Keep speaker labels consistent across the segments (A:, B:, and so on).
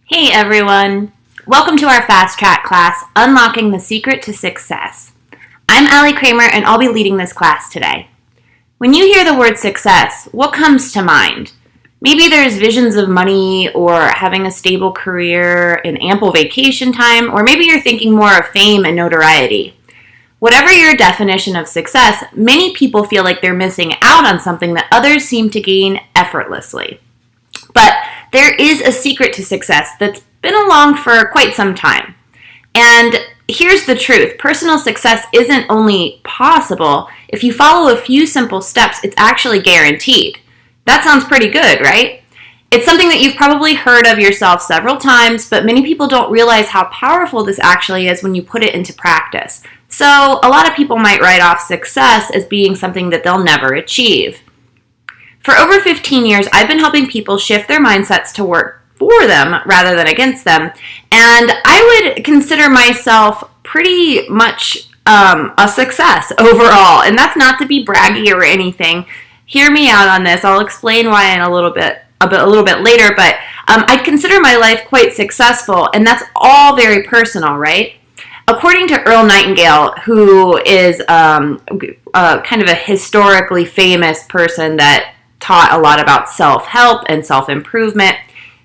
A: Hey everyone! Welcome to our Fast Track class, Unlocking the Secret to Success. I'm Allie Kramer and I'll be leading this class today. When you hear the word success, what comes to mind? Maybe there's visions of money or having a stable career and ample vacation time, or maybe you're thinking more of fame and notoriety. Whatever your definition of success, many people feel like they're missing out on something that others seem to gain effortlessly. But there is a secret to success that's been along for quite some time. And here's the truth. Personal success isn't only possible. If you follow a few simple steps, it's actually guaranteed. That sounds pretty good, right? It's something that you've probably heard of yourself several times, but many people don't realize how powerful this actually is when you put it into practice. So a lot of people might write off success as being something that they'll never achieve. For over 15 years, I've been helping people shift their mindsets to work for them rather than against them. And I would consider myself pretty much a success overall. And that's not to be braggy or anything. Hear me out on this. I'll explain why in a little bit later. But I'd consider my life quite successful. And that's all very personal, right? According to Earl Nightingale, who is kind of a historically famous person that taught a lot about self-help and self-improvement,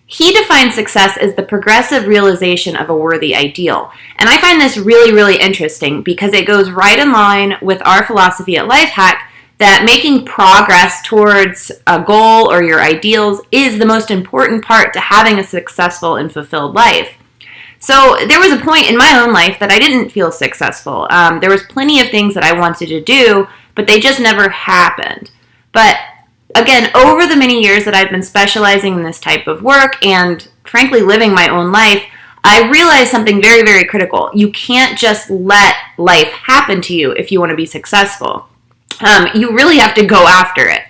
A: he defines success as the progressive realization of a worthy ideal. And I find this really, really interesting because it goes right in line with our philosophy at Lifehack that making progress towards a goal or your ideals is the most important part to having a successful and fulfilled life. So there was a point in my own life that I didn't feel successful. There was plenty of things that I wanted to do, but they just never happened. But again, over the many years that I've been specializing in this type of work and frankly living my own life, I realized something very, very critical. You can't just let life happen to you if you want to be successful. You really have to go after it.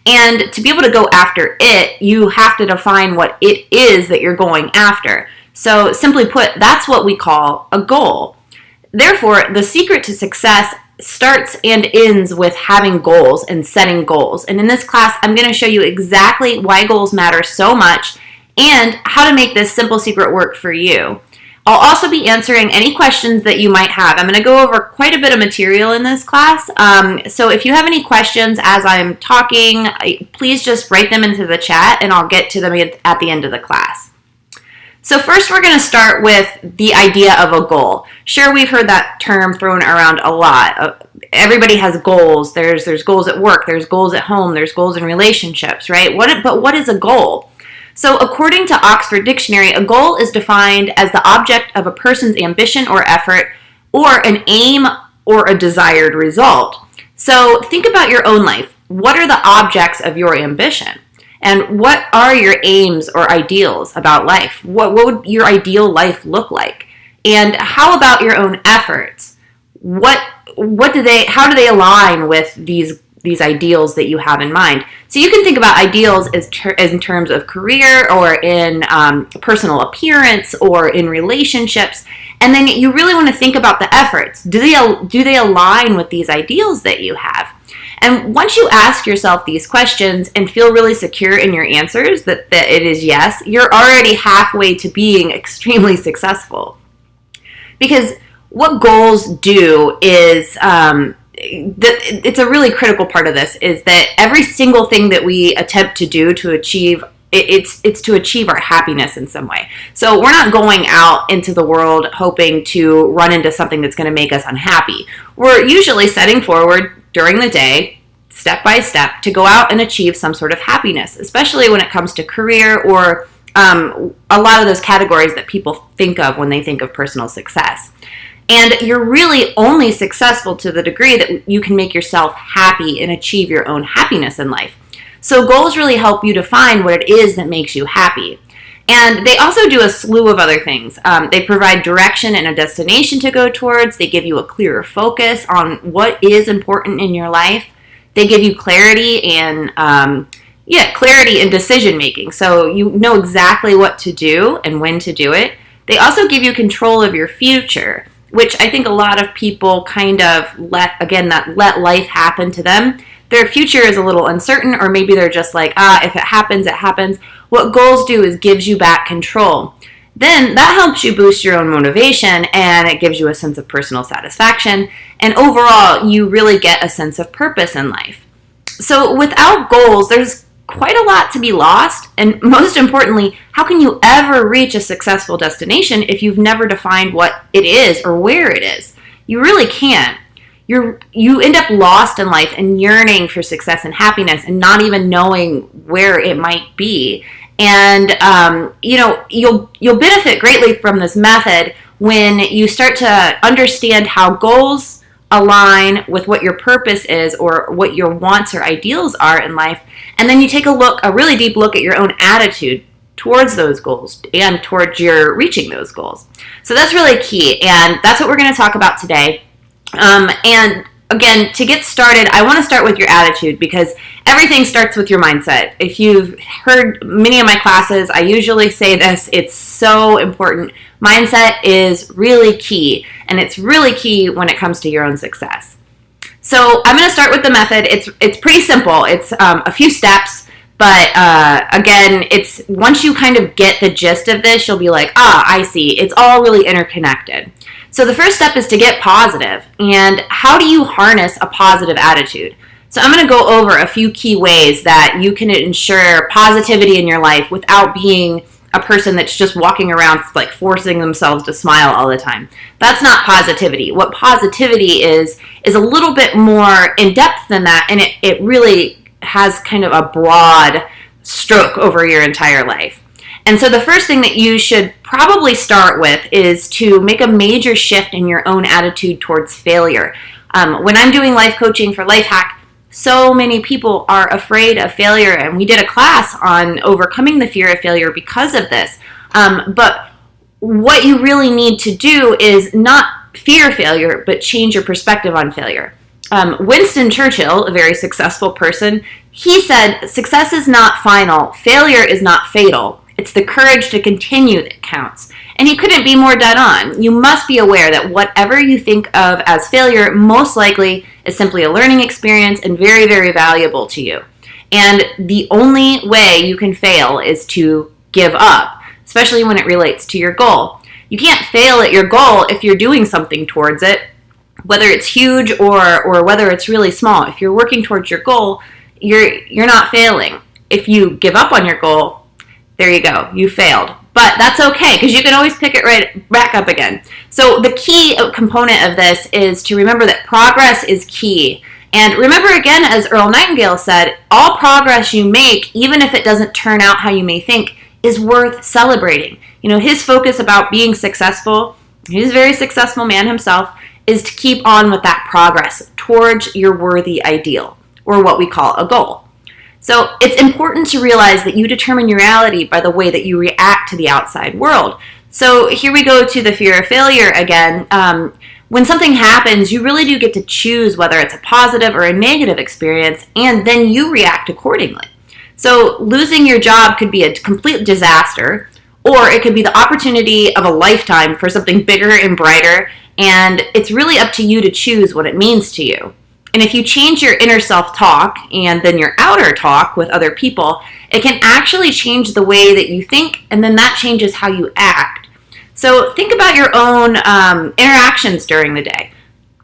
A: And to be able to go after it, you have to define what it is that you're going after. So simply put, that's what we call a goal. Therefore, the secret to success starts and ends with having goals and setting goals. And in this class, I'm going to show you exactly why goals matter so much and how to make this simple secret work for you. I'll also be answering any questions that you might have. I'm going to go over quite a bit of material in this class. So if you have any questions as I'm talking, please just write them into the chat and I'll get to them at the end of the class. So first we're going to start with the idea of a goal. Sure, we've heard that term thrown around a lot. Everybody has goals. There's goals at work, there's goals at home, there's goals in relationships, right? But what is a goal? So according to Oxford Dictionary, a goal is defined as the object of a person's ambition or effort, or an aim or a desired result. So think about your own life. What are the objects of your ambition? And what are your aims or ideals about life? What would your ideal life look like? And how about your own efforts? How do they align with these ideals that you have in mind? So you can think about ideals as in terms of career or in personal appearance or in relationships. And then you really want to think about the efforts. Do they align with these ideals that you have? And once you ask yourself these questions and feel really secure in your answers that it is yes, you're already halfway to being extremely successful. Because what goals do is, it's a really critical part of this, is that every single thing that we attempt to do to achieve, it's to achieve our happiness in some way. So we're not going out into the world hoping to run into something that's going to make us unhappy. We're usually setting forward during the day, step by step, to go out and achieve some sort of happiness, especially when it comes to career or a lot of those categories that people think of when they think of personal success. And you're really only successful to the degree that you can make yourself happy and achieve your own happiness in life. So goals really help you define what it is that makes you happy. And they also do a slew of other things. They provide direction and a destination to go towards. They give you a clearer focus on what is important in your life. They give you clarity and decision making. So you know exactly what to do and when to do it. They also give you control of your future, which I think a lot of people kind of let life happen to them. Their future is a little uncertain, or maybe they're just like, if it happens, it happens. What goals do is gives you back control. then that helps you boost your own motivation, and it gives you a sense of personal satisfaction. And overall, you really get a sense of purpose in life. So without goals, there's quite a lot to be lost. And most importantly, how can you ever reach a successful destination if you've never defined what it is or where it is? You really can't. You end up lost in life and yearning for success and happiness and not even knowing where it might be. And you'll benefit greatly from this method when you start to understand how goals align with what your purpose is or what your wants or ideals are in life, and then you take a really deep look at your own attitude towards those goals and towards your reaching those goals. So that's really key, and that's what we're going to talk about today. And again, to get started, I want to start with your attitude, because everything starts with your mindset. If you've heard many of my classes, I usually say this, it's so important. Mindset is really key, and it's really key when it comes to your own success. So I'm going to start with the method. It's pretty simple. It's a few steps, but again, it's once you kind of get the gist of this, you'll be like, I see. It's all really interconnected. So the first step is to get positive. And how do you harness a positive attitude? So I'm going to go over a few key ways that you can ensure positivity in your life without being a person that's just walking around like forcing themselves to smile all the time. That's not positivity. What positivity is a little bit more in depth than that, and it really has kind of a broad stroke over your entire life. And so the first thing that you should probably start with is to make a major shift in your own attitude towards failure. When I'm doing life coaching for Lifehack, so many people are afraid of failure, and we did a class on overcoming the fear of failure because of this. But what you really need to do is not fear failure, but change your perspective on failure. Winston Churchill, a very successful person, he said, "Success is not final, failure is not fatal. It's the courage to continue that counts." And he couldn't be more dead on. You must be aware that whatever you think of as failure most likely is simply a learning experience and very, very valuable to you. And the only way you can fail is to give up, especially when it relates to your goal. You can't fail at your goal if you're doing something towards it, whether it's huge or whether it's really small. If you're working towards your goal, you're not failing. If you give up on your goal, there you go, you failed. But that's okay, because you can always pick it right back up again. So the key component of this is to remember that progress is key. And remember again, as Earl Nightingale said, all progress you make, even if it doesn't turn out how you may think, is worth celebrating. You know, his focus about being successful, he's a very successful man himself, is to keep on with that progress towards your worthy ideal, or what we call a goal. So it's important to realize that you determine your reality by the way that you react to the outside world. So here we go to the fear of failure again. When something happens, you really do get to choose whether it's a positive or a negative experience, and then you react accordingly. So losing your job could be a complete disaster, or it could be the opportunity of a lifetime for something bigger and brighter, and it's really up to you to choose what it means to you. And if you change your inner self-talk and then your outer talk with other people, it can actually change the way that you think, and then that changes how you act. So think about your own interactions during the day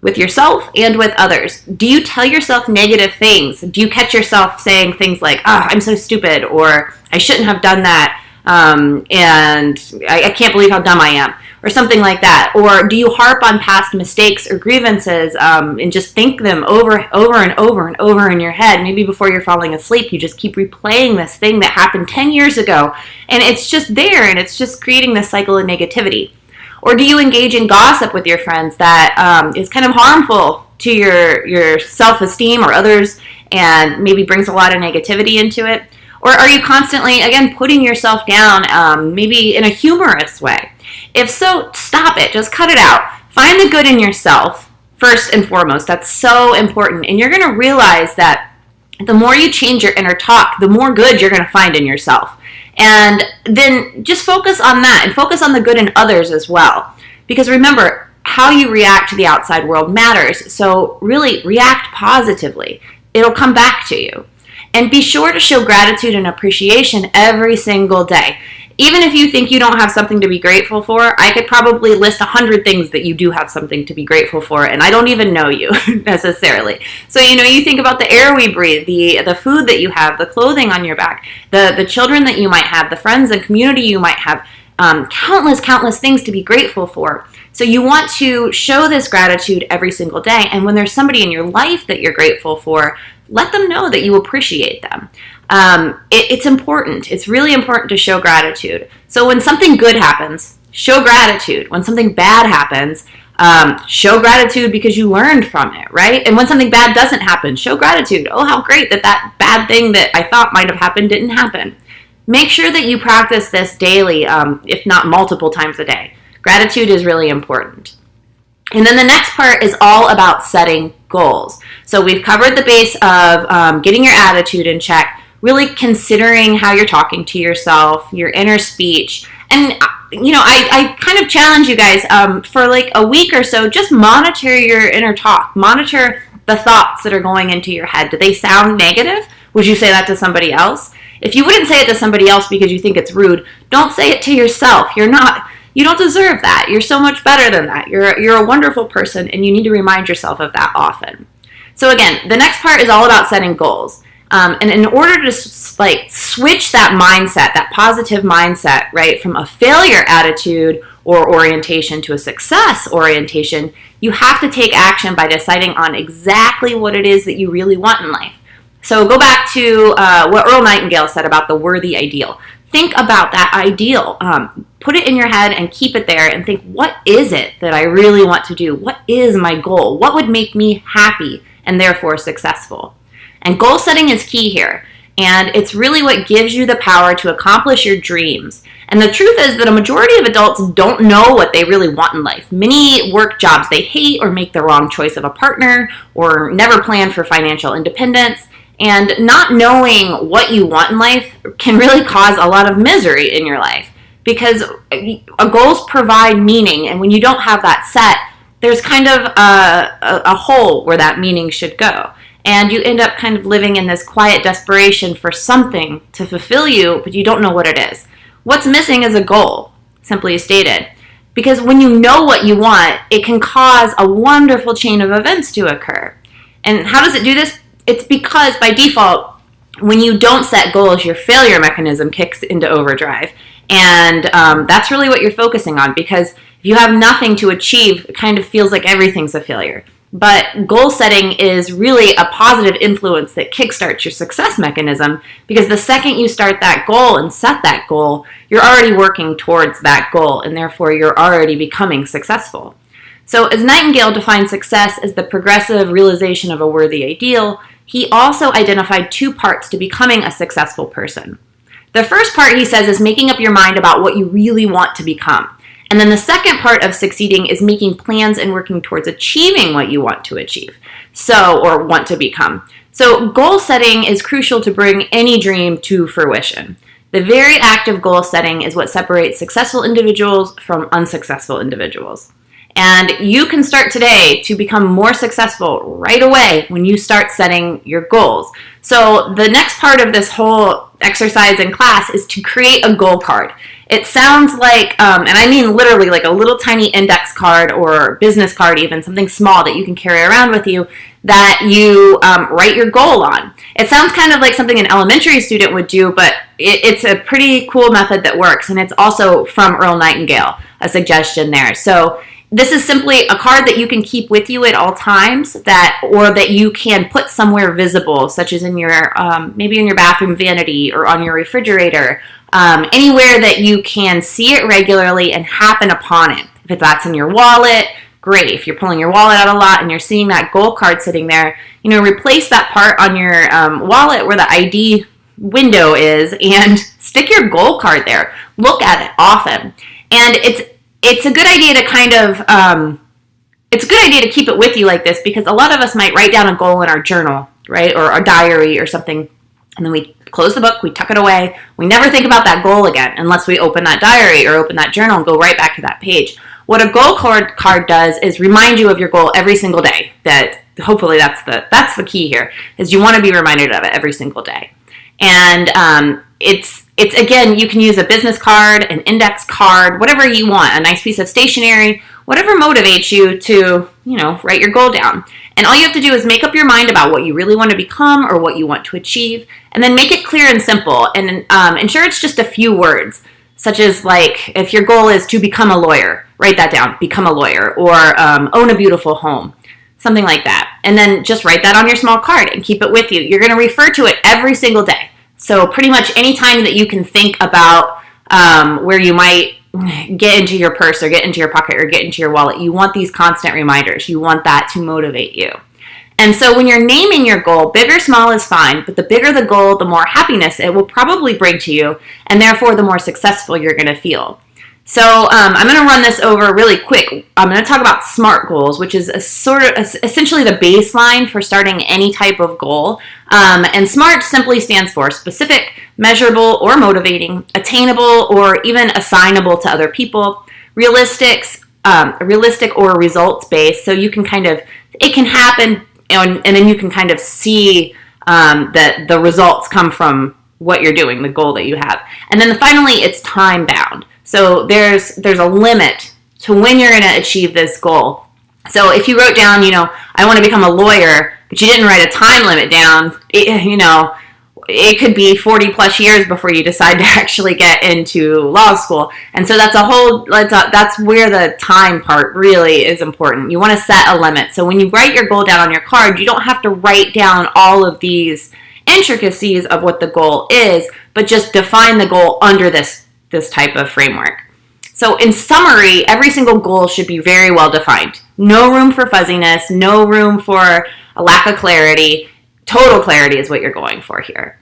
A: with yourself and with others. Do you tell yourself negative things? Do you catch yourself saying things like, I'm so stupid, or I shouldn't have done that, and I can't believe how dumb I am, or something like that? Or do you harp on past mistakes or grievances and just think them over and over and over in your head? Maybe before you're falling asleep, you just keep replaying this thing that happened 10 years ago, and it's just there, and it's just creating this cycle of negativity. Or do you engage in gossip with your friends that is kind of harmful to your self-esteem or others, and maybe brings a lot of negativity into it? Or are you constantly, again, putting yourself down, maybe in a humorous way? If so, stop it. Just cut it out. Find the good in yourself, first and foremost. That's so important. And you're going to realize that the more you change your inner talk, the more good you're going to find in yourself. And then just focus on that, and focus on the good in others as well. Because remember, how you react to the outside world matters. So really react positively. It'll come back to you. And be sure to show gratitude and appreciation every single day. Even if you think you don't have something to be grateful for, I could probably list 100 things that you do have something to be grateful for, and I don't even know you necessarily. So, you think about the air we breathe, the food that you have, the clothing on your back, the children that you might have, the friends and community you might have, countless things to be grateful for. So you want to show this gratitude every single day, and when there's somebody in your life that you're grateful for, let them know that you appreciate them. It's important. It's really important to show gratitude. So when something good happens, show gratitude. When something bad happens, show gratitude because you learned from it, right? And when something bad doesn't happen, show gratitude. Oh, how great that bad thing that I thought might have happened didn't happen. Make sure that you practice this daily, if not multiple times a day. Gratitude is really important. And then the next part is all about setting goals. So we've covered the base of getting your attitude in check, really considering how you're talking to yourself, your inner speech. And, I kind of challenge you guys for like a week or so, just monitor your inner talk. Monitor the thoughts that are going into your head. Do they sound negative? Would you say that to somebody else? If you wouldn't say it to somebody else because you think it's rude, don't say it to yourself. You don't deserve that. You're so much better than that. You're a wonderful person, and you need to remind yourself of that often. So again, the next part is all about setting goals. And in order to switch that mindset, that positive mindset, right, from a failure attitude or orientation to a success orientation, you have to take action by deciding on exactly what it is that you really want in life. So go back to what Earl Nightingale said about the worthy ideal. Think about that ideal. Put it in your head and keep it there and think, what is it that I really want to do? What is my goal? What would make me happy and therefore successful? And goal setting is key here. And it's really what gives you the power to accomplish your dreams. And the truth is that a majority of adults don't know what they really want in life. Many work jobs they hate or make the wrong choice of a partner or never plan for financial independence. And not knowing what you want in life can really cause a lot of misery in your life because goals provide meaning. And when you don't have that set, there's kind of a hole where that meaning should go. And you end up kind of living in this quiet desperation for something to fulfill you, but you don't know what it is. What's missing is a goal, simply stated. Because when you know what you want, it can cause a wonderful chain of events to occur. And how does it do this? It's because by default, when you don't set goals, your failure mechanism kicks into overdrive. And that's really what you're focusing on, because if you have nothing to achieve, it kind of feels like everything's a failure. But goal setting is really a positive influence that kickstarts your success mechanism, because the second you start that goal and set that goal, you're already working towards that goal, and therefore you're already becoming successful. So as Nightingale defined success as the progressive realization of a worthy ideal, he also identified two parts to becoming a successful person. The first part, he says, is making up your mind about what you really want to become. And then the second part of succeeding is making plans and working towards achieving what you want to achieve, or want to become. So goal setting is crucial to bring any dream to fruition. The very act of goal setting is what separates successful individuals from unsuccessful individuals. And you can start today to become more successful right away when you start setting your goals. So the next part of this whole exercise in class is to create a goal card. It sounds like, and I mean literally like a little tiny index card or business card even, something small that you can carry around with you that you write your goal on. It sounds kind of like something an elementary student would do, but it's a pretty cool method that works. And it's also from Earl Nightingale, a suggestion there. So this is simply a card that you can keep with you at all times, or that you can put somewhere visible, such as in your maybe in your bathroom vanity or on your refrigerator, anywhere that you can see it regularly and happen upon it. If that's in your wallet, great. If you're pulling your wallet out a lot and you're seeing that goal card sitting there, replace that part on your wallet where the ID window is and stick your goal card there. Look at it often. And it's a good idea to it's a good idea to keep it with you like this, because a lot of us might write down a goal in our journal, right, or our diary or something, and then we close the book, we tuck it away, we never think about that goal again unless we open that diary or open that journal and go right back to that page. What a goal card does is remind you of your goal every single day. That hopefully that's the key here, is you want to be reminded of it every single day. And it's It's, again, you can use a business card, an index card, whatever you want, a nice piece of stationery, whatever motivates you to, write your goal down. And all you have to do is make up your mind about what you really want to become or what you want to achieve, and then make it clear and simple, and ensure it's just a few words, such as, like, if your goal is to become a lawyer, write that down, become a lawyer, or own a beautiful home, something like that. And then just write that on your small card and keep it with you. You're going to refer to it every single day. So pretty much any time that you can think about where you might get into your purse or get into your pocket or get into your wallet, you want these constant reminders. You want that to motivate you. And so when you're naming your goal, big or small is fine, but the bigger the goal, the more happiness it will probably bring to you, and therefore the more successful you're going to feel. So I'm going to run this over really quick. I'm going to talk about SMART goals, which is essentially the baseline for starting any type of goal. And SMART simply stands for specific, measurable or motivating, attainable or even assignable to other people, realistic or results-based. So you can it can happen, and then you can kind of see that the results come from what you're doing, the goal that you have. And then finally, it's time-bound. So there's a limit to when you're going to achieve this goal. So if you wrote down, I want to become a lawyer, but you didn't write a time limit down, it could be 40 plus years before you decide to actually get into law school. And so that's where the time part really is important. You want to set a limit. So when you write your goal down on your card, you don't have to write down all of these intricacies of what the goal is, but just define the goal under this type of framework. So in summary, every single goal should be very well defined. No room for fuzziness, no room for a lack of clarity. Total clarity is what you're going for here.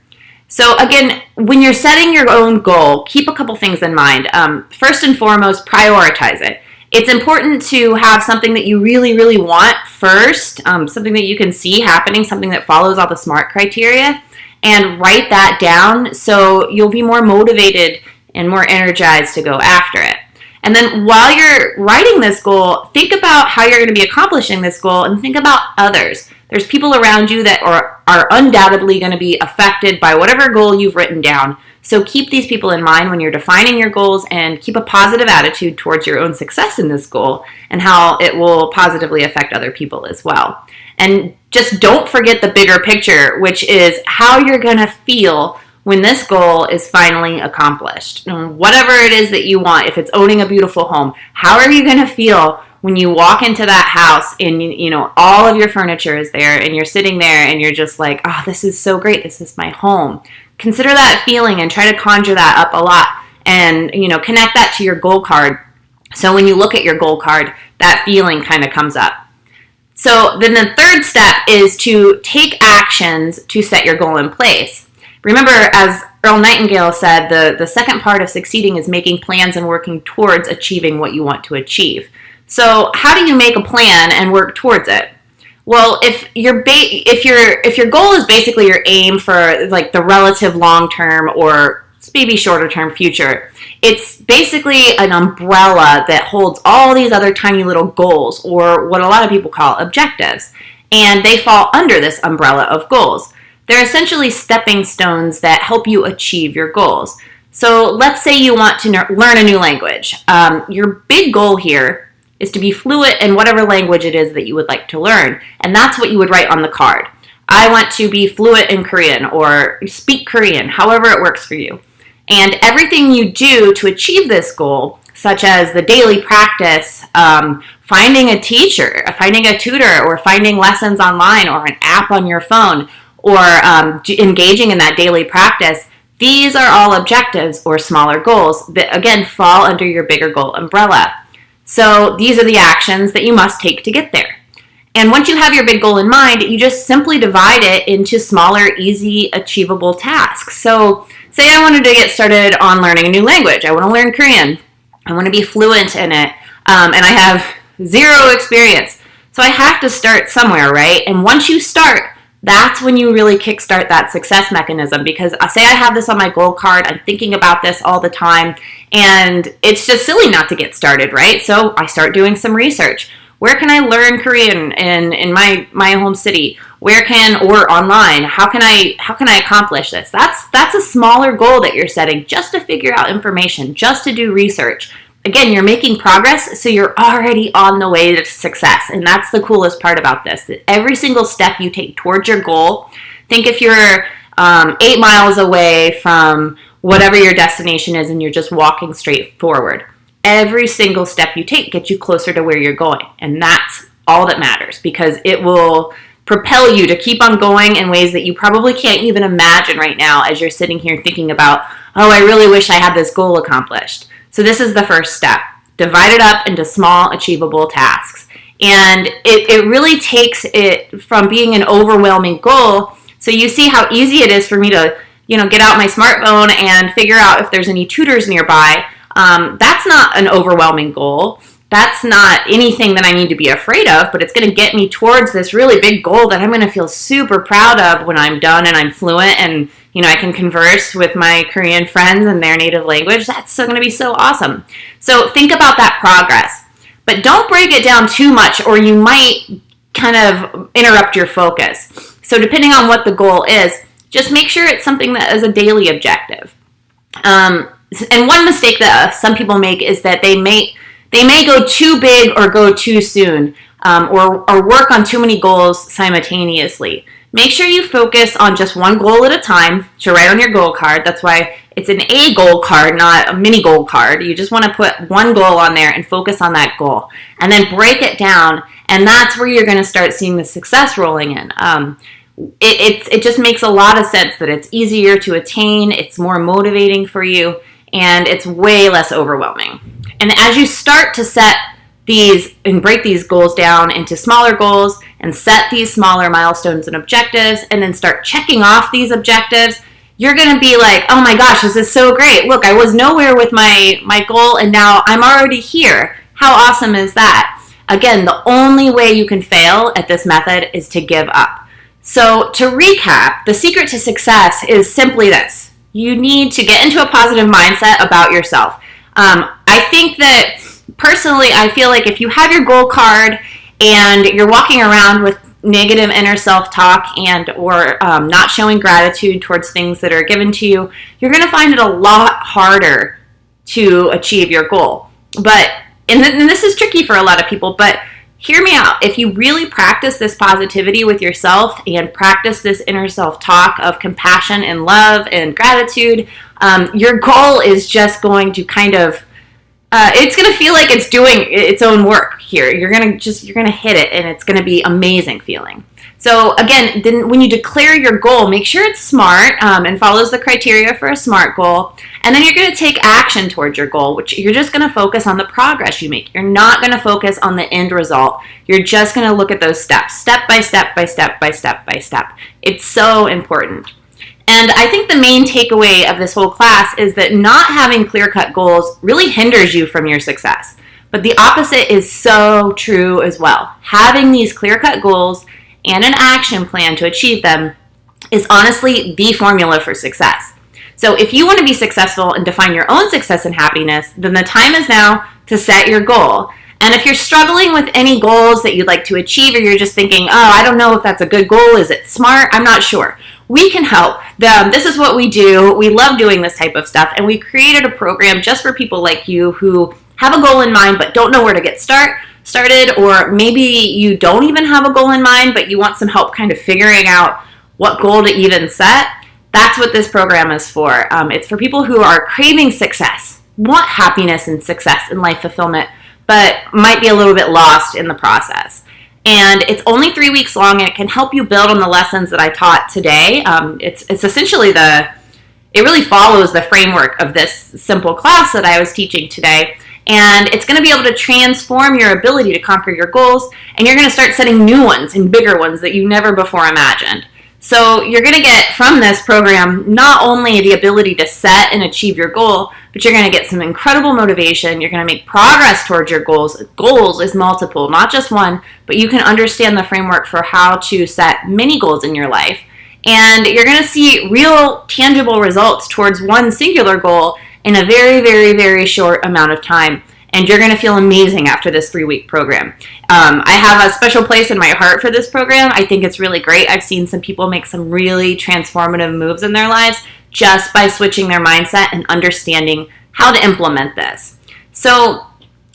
A: So again, when you're setting your own goal, keep a couple things in mind. First and foremost, prioritize it. It's important to have something that you really, really want first, something that you can see happening, something that follows all the SMART criteria, and write that down so you'll be more motivated and more energized to go after it. And then while you're writing this goal, think about how you're going to be accomplishing this goal, and think about others. There's people around you that are undoubtedly going to be affected by whatever goal you've written down. So keep these people in mind when you're defining your goals, and keep a positive attitude towards your own success in this goal and how it will positively affect other people as well. And just don't forget the bigger picture, which is how you're going to feel when this goal is finally accomplished. Whatever it is that you want, if it's owning a beautiful home, how are you going to feel when you walk into that house and all of your furniture is there and you're sitting there and you're just like, oh, this is so great, this is my home. Consider that feeling and try to conjure that up a lot, and connect that to your goal card. So when you look at your goal card, that feeling kind of comes up. So then the third step is to take actions to set your goal in place. Remember, as Earl Nightingale said, the second part of succeeding is making plans and working towards achieving what you want to achieve. So how do you make a plan and work towards it? Well, if your goal is basically your aim for like the relative long-term or maybe shorter-term future, it's basically an umbrella that holds all these other tiny little goals, or what a lot of people call objectives, and they fall under this umbrella of goals. They're essentially stepping stones that help you achieve your goals. So let's say you want to learn a new language. Your big goal here is to be fluent in whatever language it is that you would like to learn. And that's what you would write on the card. I want to be fluent in Korean, or speak Korean, however it works for you. And everything you do to achieve this goal, such as the daily practice, finding a teacher, finding a tutor, or finding lessons online, or an app on your phone, or engaging in that daily practice, these are all objectives or smaller goals that, again, fall under your bigger goal umbrella. So these are the actions that you must take to get there. And once you have your big goal in mind, you just simply divide it into smaller, easy, achievable tasks. So say I wanted to get started on learning a new language. I want to learn Korean. I want to be fluent in it. And I have zero experience. So I have to start somewhere, right? And once you start, that's when you really kickstart that success mechanism, because say I have this on my goal card, I'm thinking about this all the time, and it's just silly not to get started, right? So I start doing some research. Where can I learn Korean in my home city? Or online? How can I accomplish this? That's a smaller goal that you're setting just to figure out information, just to do research. Again, you're making progress, so you're already on the way to success. And that's the coolest part about this, that every single step you take towards your goal, think if you're 8 miles away from whatever your destination is and you're just walking straight forward. Every single step you take gets you closer to where you're going. And that's all that matters, because it will propel you to keep on going in ways that you probably can't even imagine right now as you're sitting here thinking about, oh, I really wish I had this goal accomplished. So this is the first step. Divide it up into small, achievable tasks. And it really takes it from being an overwhelming goal. So you see how easy it is for me to, get out my smartphone and figure out if there's any tutors nearby. That's not an overwhelming goal. That's not anything that I need to be afraid of, but it's going to get me towards this really big goal that I'm going to feel super proud of when I'm done and I'm fluent and, I can converse with my Korean friends in their native language. That's going to be so awesome. So think about that progress, but don't break it down too much or you might kind of interrupt your focus. So depending on what the goal is, just make sure it's something that is a daily objective. And one mistake that some people make is that they may go too big or go too soon, or work on too many goals simultaneously. Make sure you focus on just one goal at a time to write on your goal card. That's why it's an A goal card, not a mini goal card. You just want to put one goal on there and focus on that goal. And then break it down, and that's where you're going to start seeing the success rolling in. It just makes a lot of sense that it's easier to attain, it's more motivating for you, and it's way less overwhelming. And as you start to set these and break these goals down into smaller goals and set these smaller milestones and objectives and then start checking off these objectives, you're going to be like, oh my gosh, this is so great. Look, I was nowhere with my goal and now I'm already here. How awesome is that? Again, the only way you can fail at this method is to give up. So to recap, the secret to success is simply this. You need to get into a positive mindset about yourself. I think that personally, I feel like if you have your goal card and you're walking around with negative inner self-talk or not showing gratitude towards things that are given to you, you're going to find it a lot harder to achieve your goal. And this is tricky for a lot of people, but hear me out. If you really practice this positivity with yourself and practice this inner self-talk of compassion and love and gratitude, your goal is just going to kind of, it's going to feel like it's doing its own work here. You're going to hit it and it's going to be amazing feeling. So again, then when you declare your goal, make sure it's SMART and follows the criteria for a SMART goal. And then you're going to take action towards your goal, which you're just going to focus on the progress you make. You're not going to focus on the end result. You're just going to look at those steps, step by step by step by step by step. It's so important. And I think the main takeaway of this whole class is that not having clear-cut goals really hinders you from your success. But the opposite is so true as well. Having these clear-cut goals and an action plan to achieve them is honestly the formula for success. So if you want to be successful and define your own success and happiness, then the time is now to set your goal. And if you're struggling with any goals that you'd like to achieve, or you're just thinking, oh, I don't know if that's a good goal, is it smart? I'm not sure. We can help. This is what we do. We love doing this type of stuff. And we created a program just for people like you who have a goal in mind but don't know where to get started, or maybe you don't even have a goal in mind but you want some help kind of figuring out what goal to even set. That's what this program is for. It's for people who are craving success, want happiness and success and life fulfillment, but might be a little bit lost in the process. And it's only 3 weeks long, and it can help you build on the lessons that I taught today. It's essentially it really follows the framework of this simple class that I was teaching today. And it's going to be able to transform your ability to conquer your goals, and you're going to start setting new ones and bigger ones that you never before imagined. So you're going to get from this program not only the ability to set and achieve your goal, but you're going to get some incredible motivation. You're going to make progress towards your goals. Goals is multiple, not just one, but you can understand the framework for how to set many goals in your life. And you're going to see real tangible results towards one singular goal in a very, very, very short amount of time. and you're going to feel amazing after this 3-week program. I have a special place in my heart for this program. I think it's really great. I've seen some people make some really transformative moves in their lives just by switching their mindset and understanding how to implement this. So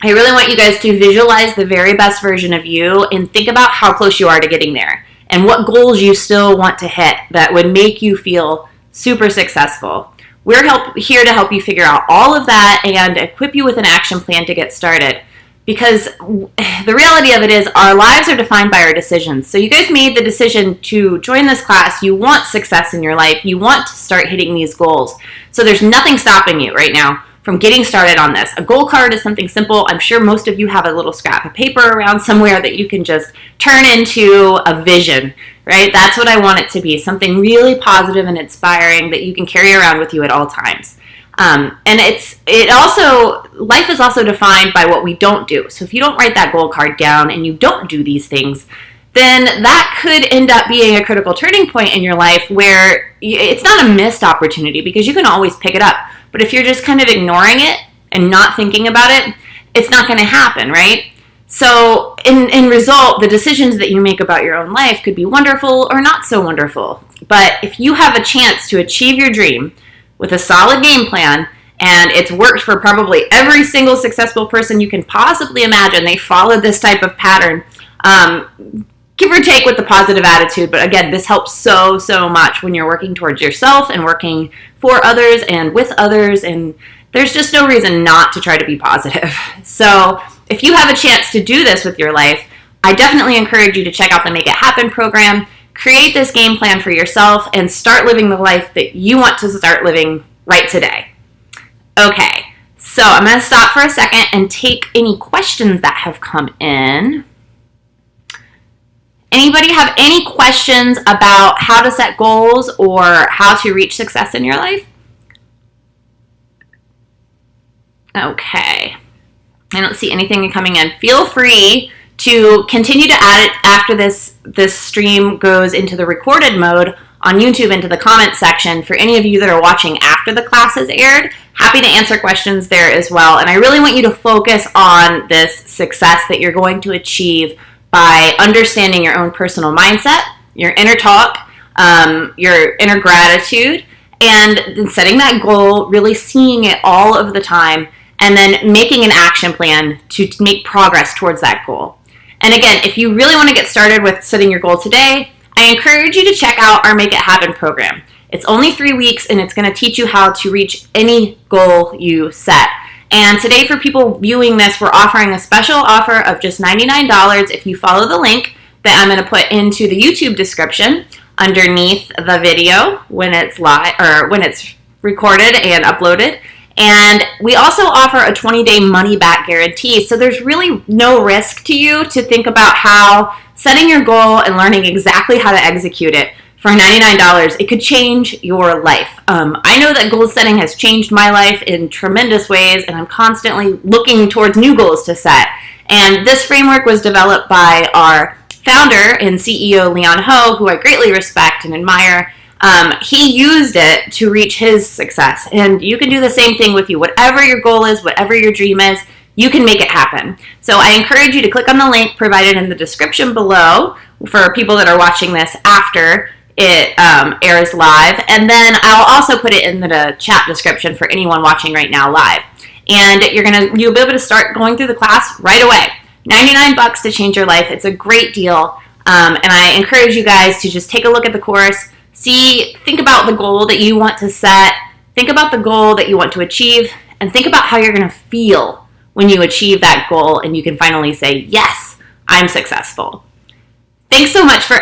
A: I really want you guys to visualize the very best version of you and think about how close you are to getting there and what goals you still want to hit that would make you feel super successful. We're here to help you figure out all of that and equip you with an action plan to get started. Because the reality of it is our lives are defined by our decisions. So you guys made the decision to join this class. You want success in your life. You want to start hitting these goals. So there's nothing stopping you right now from getting started on this. A goal card is something simple. I'm sure most of you have a little scrap of paper around somewhere that you can just turn into a vision, right? That's what I want it to be, something really positive and inspiring that you can carry around with you at all times. And life is also defined by what we don't do. So if you don't write that goal card down and you don't do these things, then that could end up being a critical turning point in your life where it's not a missed opportunity because you can always pick it up. But if you're just kind of ignoring it and not thinking about it, it's not going to happen, right? So in result, the decisions that you make about your own life could be wonderful or not so wonderful. But if you have a chance to achieve your dream with a solid game plan, and it's worked for probably every single successful person you can possibly imagine, they followed this type of pattern, give or take with the positive attitude. But again, this helps so much when you're working towards yourself and working for others and with others, and there's just no reason not to try to be positive. So if you have a chance to do this with your life, I definitely encourage you to check out the Make It Happen program, create this game plan for yourself, and start living the life that you want to start living right today. Okay, so I'm going to stop for a second and take any questions that have come in. Anybody have any questions about how to set goals or how to reach success in your life? Okay. I don't see anything coming in. Feel free to continue to add it after this stream goes into the recorded mode on YouTube into the comment section. For any of you that are watching after the class has aired, happy to answer questions there as well. And I really want you to focus on this success that you're going to achieve by understanding your own personal mindset, your inner talk, your inner gratitude, and setting that goal, really seeing it all of the time, and then making an action plan to make progress towards that goal. And again, if you really want to get started with setting your goal today, I encourage you to check out our Make It Happen program. It's only 3 weeks, and it's going to teach you how to reach any goal you set. And today, for people viewing this, we're offering a special offer of just $99 if you follow the link that I'm going to put into the YouTube description underneath the video when it's live or when it's recorded and uploaded. And we also offer a 20-day money-back guarantee, so there's really no risk to you to think about how setting your goal and learning exactly how to execute it for $99, it could change your life. I know that goal setting has changed my life in tremendous ways, and I'm constantly looking towards new goals to set. And this framework was developed by our founder and CEO, Leon Ho, who I greatly respect and admire. He used it to reach his success, and you can do the same thing with you. Whatever your goal is, whatever your dream is, you can make it happen. So I encourage you to click on the link provided in the description below for people that are watching this after it airs live, and then I'll also put it in the chat description for anyone watching right now live. And you'll be able to start going through the class right away. $99 to change your life. It's a great deal, and I encourage you guys to just take a look at the course. Think about the goal that you want to set, think about the goal that you want to achieve, and think about how you're going to feel when you achieve that goal and you can finally say, yes, I'm successful. Thanks so much for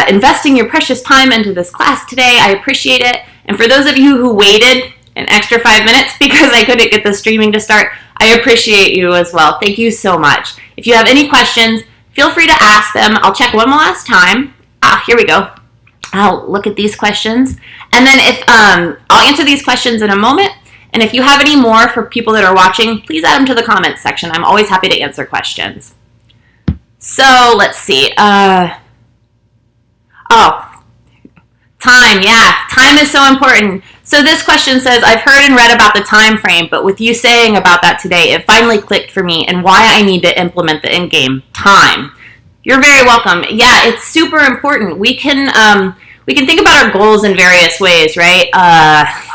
A: investing your precious time into this class today. I appreciate it. And for those of you who waited an extra 5 minutes because I couldn't get the streaming to start, I appreciate you as well. Thank you so much. If you have any questions, feel free to ask them. I'll check one last time. Here we go. I'll look at these questions. And then I'll answer these questions in a moment. And if you have any more for people that are watching, please add them to the comments section. I'm always happy to answer questions. So let's see. Time. Yeah, time is so important. So this question says, I've heard and read about the time frame, but with you saying about that today, it finally clicked for me and why I need to implement the in-game time. You're very welcome. Yeah, it's super important. We can think about our goals in various ways, right?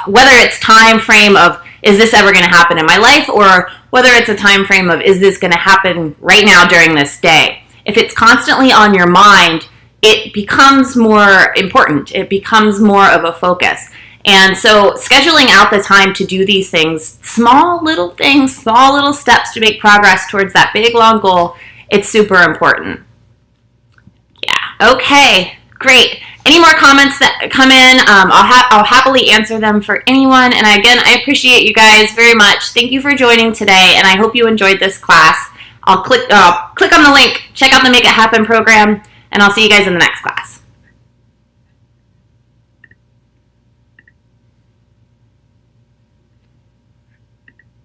A: Whether it's time frame of, is this ever going to happen in my life, or whether it's a time frame of, is this going to happen right now during this day? If it's constantly on your mind, it becomes more important. It becomes more of a focus. And so scheduling out the time to do these things, small little things, small little steps to make progress towards that big, long goal, it's super important. Yeah, okay, great. Any more comments that come in, I'll happily answer them for anyone. And again, I appreciate you guys very much. Thank you for joining today, and I hope you enjoyed this class. I'll click on the link, check out the Make It Happen program, and I'll see you guys in the next class.